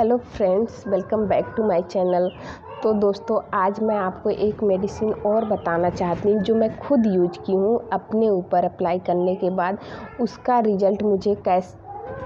Hello friends, welcome back to my channel. तो दोस्तों, आज मैं आपको एक मेडिसिन और बताना चाहती हूँ जो मैं खुद यूज की हूँ। अपने ऊपर अप्लाई करने के बाद उसका रिज़ल्ट मुझे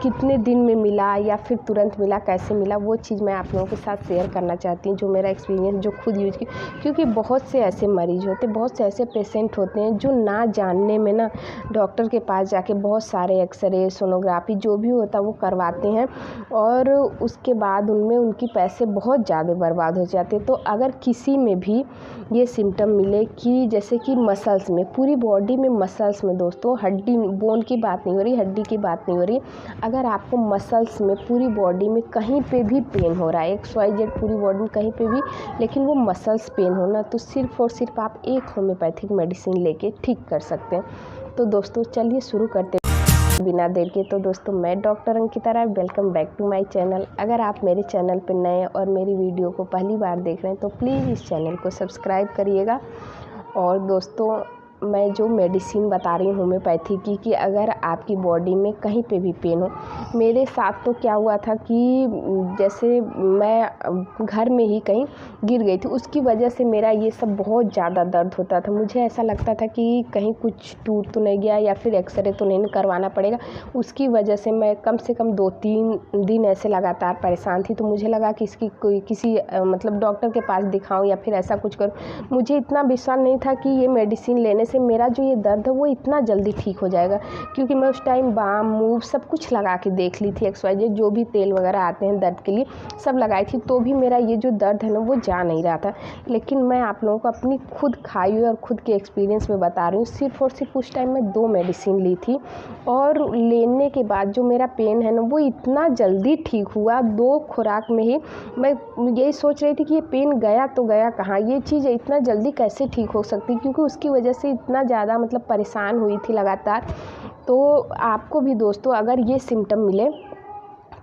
कितने दिन में मिला या फिर तुरंत मिला, कैसे मिला, वो चीज़ मैं आप लोगों के साथ शेयर करना चाहती हूँ। जो मेरा एक्सपीरियंस जो खुद यूज की, क्योंकि बहुत से ऐसे मरीज़ होते, बहुत से ऐसे पेशेंट होते हैं जो ना जानने में ना डॉक्टर के पास जाके बहुत सारे एक्सरे, सोनोग्राफी जो भी होता है वो करवाते हैं और उसके बाद उनमें उनकी पैसे बहुत ज़्यादा बर्बाद हो जाते हैं। तो अगर किसी में भी ये सिम्टम मिले कि जैसे कि मसल्स में, पूरी बॉडी में मसल्स में, दोस्तों हड्डी बोन की बात नहीं हो रही, हड्डी की बात नहीं हो रही, अगर आपको मसल्स में पूरी बॉडी में कहीं पे भी पेन हो रहा है, XYZ पूरी बॉडी में कहीं पे भी, लेकिन वो मसल्स पेन होना, तो सिर्फ़ और सिर्फ आप एक होम्योपैथिक मेडिसिन लेके ठीक कर सकते हैं। तो दोस्तों चलिए शुरू करते हैं बिना देर के। तो दोस्तों, मैं doctor Ankita Rai, welcome back to my channel. अगर आप मेरे चैनल पर नए हैं और मेरी वीडियो को पहली बार देख रहे हैं तो प्लीज़ इस चैनल को सब्सक्राइब करिएगा। और दोस्तों, मैं जो मेडिसिन बता रही हूँ होम्योपैथी की, कि अगर आपकी बॉडी में कहीं पे भी पेन हो, मेरे साथ तो क्या हुआ था कि जैसे मैं घर में ही कहीं गिर गई थी, उसकी वजह से मेरा ये सब बहुत ज़्यादा दर्द होता था। मुझे ऐसा लगता था कि कहीं कुछ टूट तो नहीं गया या फिर एक्सरे तो नहीं करवाना पड़ेगा। उसकी वजह से मैं कम से कम 2-3 दिन ऐसे लगातार परेशान थी। तो मुझे लगा कि इसकी किसी मतलब डॉक्टर के पास दिखाऊं या फिर ऐसा कुछ करूं। मुझे इतना विश्वास नहीं था कि ये मेडिसिन लेने से मेरा जो ये दर्द है वो इतना जल्दी ठीक हो जाएगा, क्योंकि मैं उस टाइम बाम, मूव सब कुछ लगा के देख ली थी, XYZ जो भी तेल वगैरह आते हैं दर्द के लिए सब लगाई थी, तो भी मेरा ये जो दर्द है ना वो जा नहीं रहा था। लेकिन मैं आप लोगों को अपनी खुद खाई हुई और खुद के एक्सपीरियंस में बता रही हूँ। सिर्फ और सिर्फ उस टाइम मैं 2 मेडिसिन ली थी और लेने के बाद जो मेरा पेन है ना वो इतना जल्दी ठीक हुआ, 2 खुराक में ही। मैं यही सोच रही थी कि ये पेन गया तो गया कहाँ, ये चीज़ इतना जल्दी कैसे ठीक हो सकती, क्योंकि उसकी वजह से इतना ज़्यादा मतलब परेशान हुई थी लगातार। तो आपको भी दोस्तों अगर ये सिम्टम मिले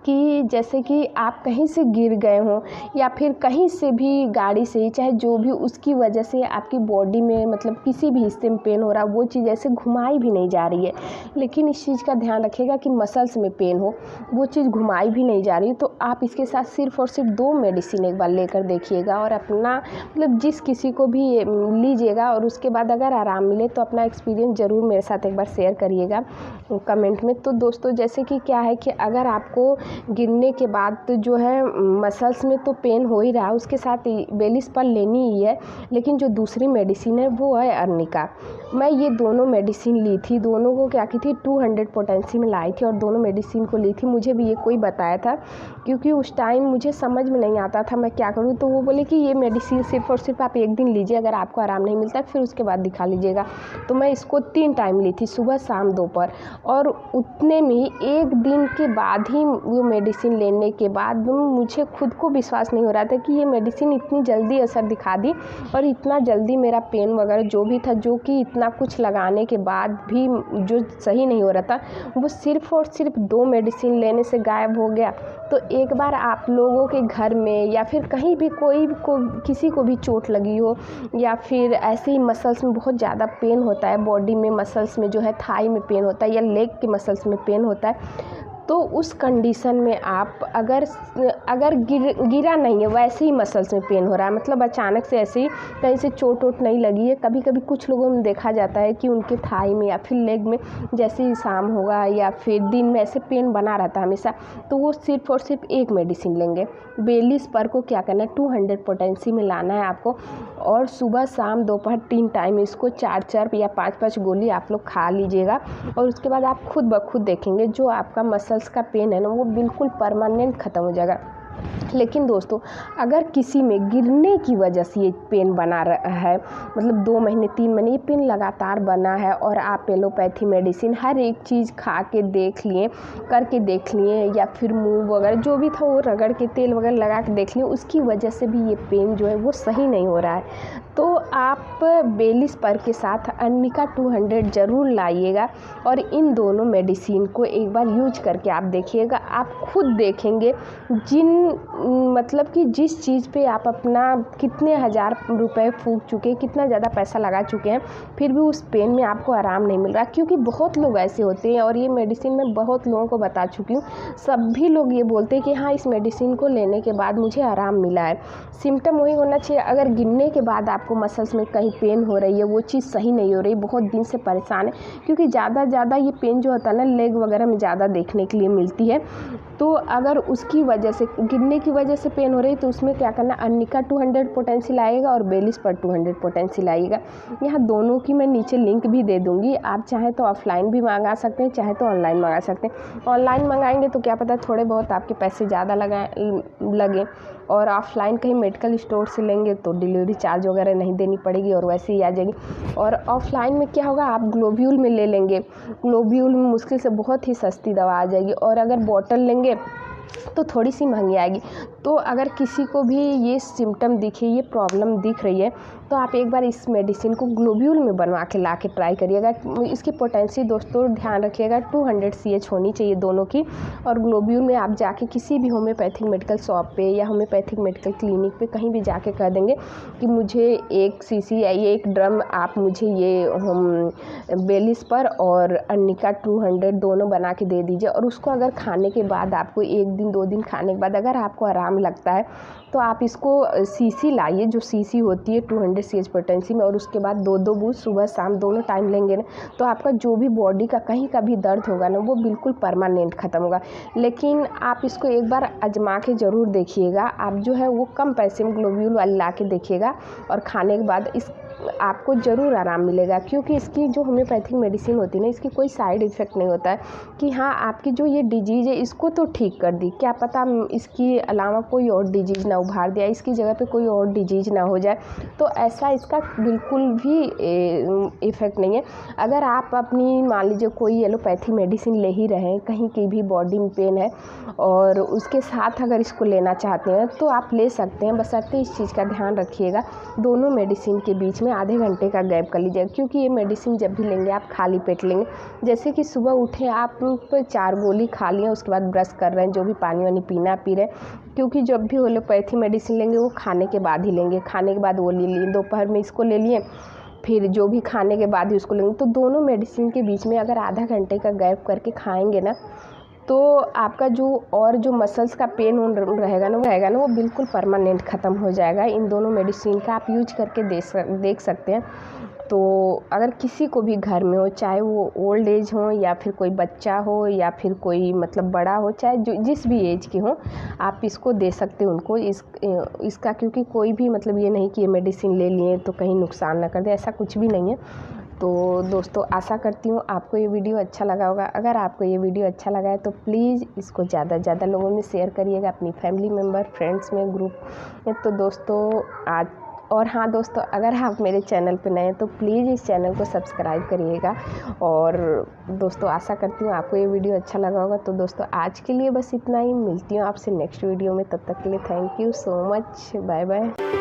कि जैसे कि आप कहीं से गिर गए हों या फिर कहीं से भी गाड़ी से ही, चाहे जो भी, उसकी वजह से आपकी बॉडी में मतलब किसी भी हिस्से में पेन हो रहा, वो चीज़ ऐसे घुमाई भी नहीं जा रही है, लेकिन इस चीज़ का ध्यान रखिएगा कि मसल्स में पेन हो, वो चीज़ घुमाई भी नहीं जा रही, तो आप इसके साथ सिर्फ और सिर्फ 2 मेडिसिन एक बार लेकर देखिएगा और अपना मतलब जिस किसी को भी लीजिएगा, और उसके बाद अगर आराम मिले तो अपना एक्सपीरियंस ज़रूर मेरे साथ एक बार शेयर करिएगा कमेंट में। तो दोस्तों, जैसे कि क्या है कि अगर आपको गिरने के बाद तो जो है मसल्स में तो पेन हो ही रहा है, उसके साथ बेलिस्पल लेनी ही है, लेकिन जो दूसरी मेडिसिन है वो है अर्निका। मैं ये दोनों मेडिसिन ली थी, दोनों को क्या की थी 200 पोटेंसी में लाई थी और दोनों मेडिसिन को ली थी। मुझे भी ये कोई बताया था, क्योंकि उस टाइम मुझे समझ में नहीं आता था मैं क्या करूँ। तो वो बोले कि ये मेडिसिन सिर्फ और सिर्फ आप एक दिन लीजिए, अगर आपको आराम नहीं मिलता फिर उसके बाद दिखा लीजिएगा। तो मैं इसको 3 टाइम ली थी, सुबह शाम दोपहर, और उतने में ही 1 दिन के बाद ही वो मेडिसिन लेने के बाद मुझे खुद को विश्वास नहीं हो रहा था कि ये मेडिसिन इतनी जल्दी असर दिखा दी और इतना जल्दी मेरा पेन वगैरह जो भी था, जो कि इतना कुछ लगाने के बाद भी जो सही नहीं हो रहा था, वो सिर्फ और सिर्फ 2 मेडिसिन लेने से गायब हो गया। तो एक बार आप लोगों के घर में या फिर कहीं भी किसी को भी चोट लगी हो या फिर ऐसे ही मसल्स में बहुत ज़्यादा पेन होता है, बॉडी में मसल्स में जो है थाई में पेन होता है या लेग के मसल्स में पेन होता है, तो उस कंडीशन में आप अगर गिरा नहीं है, वैसे ही मसल्स में पेन हो रहा है, मतलब अचानक से ऐसे ही कहीं से चोट वोट नहीं लगी है। कभी कभी कुछ लोगों में देखा जाता है कि उनके थाई में या फिर लेग में जैसे ही शाम होगा या फिर दिन में ऐसे पेन बना रहता है हमेशा, तो वो सिर्फ और सिर्फ एक मेडिसिन लेंगे। बेलिस्पर को क्या करना है, 200 पोटेंसी में लाना है आपको, और सुबह शाम दोपहर 3 टाइम इसको 4-4 या 5-5 गोली आप लोग खा लीजिएगा। और उसके बाद आप खुद ब खुद देखेंगे जो आपका मसल्स का पेन है ना वो बिल्कुल परमानेंट ख़त्म हो जाएगा। लेकिन दोस्तों, अगर किसी में गिरने की वजह से ये पेन बना रहा है, मतलब 2 महीने 3 महीने ये पेन लगातार बना है, और आप एलोपैथी मेडिसिन हर एक चीज़ खा के देख लिए, करके देख लिए, या फिर मूव वगैरह जो भी था वो रगड़ के तेल वगैरह लगा के देख लिए, उसकी वजह से भी ये पेन जो है वो सही नहीं हो रहा है, तो आप बेलिस पर के साथ अर्निका 200 ज़रूर लाइएगा और इन दोनों मेडिसिन को एक बार यूज करके आप देखिएगा। आप खुद देखेंगे मतलब कि जिस चीज़ पे आप अपना कितने हज़ार रुपए फूंक चुके, कितना ज़्यादा पैसा लगा चुके हैं, फिर भी उस पेन में आपको आराम नहीं मिल रहा। क्योंकि बहुत लोग ऐसे होते हैं और ये मेडिसिन मैं बहुत लोगों को बता चुकी हूँ, सभी लोग ये बोलते हैं कि हाँ इस मेडिसिन को लेने के बाद मुझे आराम मिला है। सिम्टम वही होना चाहिए, अगर गिनने के बाद आपको मसल्स में कहीं पेन हो रही है, वो चीज़ सही नहीं हो रही, बहुत दिन से परेशान है। क्योंकि ज़्यादा ये पेन जो होता है ना लेग वगैरह में ज़्यादा देखने के लिए मिलती है। तो अगर उसकी वजह से, गिनने की वजह से पेन हो रही है, तो उसमें क्या करना, अर्निका 200 पोटेंशियल आएगा और बेलिस पर 200 पोटेंशियल आएगा। यहाँ दोनों की मैं नीचे लिंक भी दे दूँगी, आप चाहे तो ऑफलाइन भी मंगा सकते हैं, चाहे तो ऑनलाइन मंगा सकते हैं। ऑनलाइन मंगाएंगे तो क्या पता थोड़े बहुत आपके पैसे ज़्यादा लगे, और ऑफलाइन कहीं मेडिकल स्टोर से लेंगे तो डिलीवरी चार्ज वगैरह नहीं देनी पड़ेगी और वैसे ही आ जाएगी। और ऑफलाइन में क्या होगा, आप ग्लोब्यूल में ले लेंगे, ग्लोब्यूल में मुश्किल से बहुत ही सस्ती दवा आ जाएगी, और अगर बॉटल लेंगे तो थोड़ी सी महंगी आएगी। तो अगर किसी को भी ये सिम्टम दिखे, ये प्रॉब्लम दिख रही है, तो आप एक बार इस मेडिसिन को ग्लोब्यूल में बनवा के ला के ट्राई करिएगा। इसकी पोटेंसी दोस्तों ध्यान रखिएगा 200 CH होनी चाहिए दोनों की। और ग्लोब्यूल में आप जाके किसी भी होम्योपैथिक मेडिकल शॉप पे या होम्योपैथिक मेडिकल क्लिनिक पे कहीं भी जाके कह देंगे कि मुझे 1 cc या ये 1 ड्रम आप मुझे ये बेलिस पर और अर्निका 200 दोनों बना के दे दीजिए। और उसको अगर खाने के बाद आपको 1 दिन 2 दिन खाने के बाद अगर आपको आराम लगता है तो आप इसको सीसी लाइए, जो सीसी होती है 200 CH पोटेंसी में, और उसके बाद 2-2 बूंद सुबह शाम दोनों टाइम लेंगे ना, तो आपका जो भी बॉडी का कहीं का भी दर्द होगा ना वो बिल्कुल परमानेंट ख़त्म होगा। लेकिन आप इसको एक बार आजमा के ज़रूर देखिएगा। आप जो है वो कम पैसे में ग्लोब्यूल वाली ला के देखिएगा और खाने के बाद आपको ज़रूर आराम मिलेगा। क्योंकि इसकी जो होम्योपैथिक मेडिसिन होती है ना, इसकी कोई साइड इफ़ेक्ट नहीं होता है कि हाँ आपकी जो ये डिजीज़ है इसको तो ठीक कर दी, क्या पता इसके अलावा कोई और डिजीज़ ना उभार दिया, इसकी जगह पे कोई और डिजीज़ ना हो जाए। तो ऐसा इसका बिल्कुल भी इफ़ेक्ट नहीं है। अगर आप अपनी मान लीजिए कोई एलोपैथी मेडिसिन ले ही रहे हैं, कहीं की भी बॉडी में पेन है और उसके साथ अगर इसको लेना चाहते हैं तो आप ले सकते हैं। बशर्ते इस चीज़ का ध्यान रखिएगा, दोनों मेडिसिन के बीच में आधे घंटे का गैप कर लीजिएगा। क्योंकि ये मेडिसिन जब भी लेंगे आप खाली पेट लेंगे। जैसे कि सुबह उठे आप 4 गोली खा लिए, उसके बाद ब्रश कर रहे हैं, जो भी पानी वानी पी रहे हैं। क्योंकि जब भी होम्योपैथी मेडिसिन लेंगे वो खाने के बाद ही लेंगे, खाने के बाद वो ले लिए, दोपहर में इसको ले लिए, फिर जो भी खाने के बाद ही उसको लेंगे। तो दोनों मेडिसिन के बीच में अगर आधा घंटे का गैप करके खाएंगे ना, तो आपका जो मसल्स का पेन रहेगा ना वो बिल्कुल परमानेंट ख़त्म हो जाएगा। इन दोनों मेडिसिन का आप यूज करके देख सकते हैं। तो अगर किसी को भी घर में हो, चाहे वो ओल्ड एज हो या फिर कोई बच्चा हो या फिर कोई मतलब बड़ा हो, चाहे जिस भी एज के हो, आप इसको दे सकते हैं उनको इसका। क्योंकि कोई भी मतलब ये नहीं कि ये मेडिसिन ले लिए तो कहीं नुकसान ना कर दे, ऐसा कुछ भी नहीं है। तो दोस्तों आशा करती हूँ आपको ये वीडियो अच्छा लगा होगा। अगर आपको ये वीडियो अच्छा लगा है तो प्लीज़ इसको ज़्यादा से ज़्यादा लोगों में शेयर करिएगा, अपनी फैमिली मेम्बर, फ्रेंड्स में, ग्रुप में। तो दोस्तों और हाँ दोस्तों, अगर आप मेरे चैनल पे नए हैं तो प्लीज़ इस चैनल को सब्सक्राइब करिएगा। और दोस्तों आशा करती हूँ आपको ये वीडियो अच्छा लगा होगा। तो दोस्तों आज के लिए बस इतना ही, मिलती हूँ आपसे नेक्स्ट वीडियो में। तब तक के लिए thank you so much, bye bye.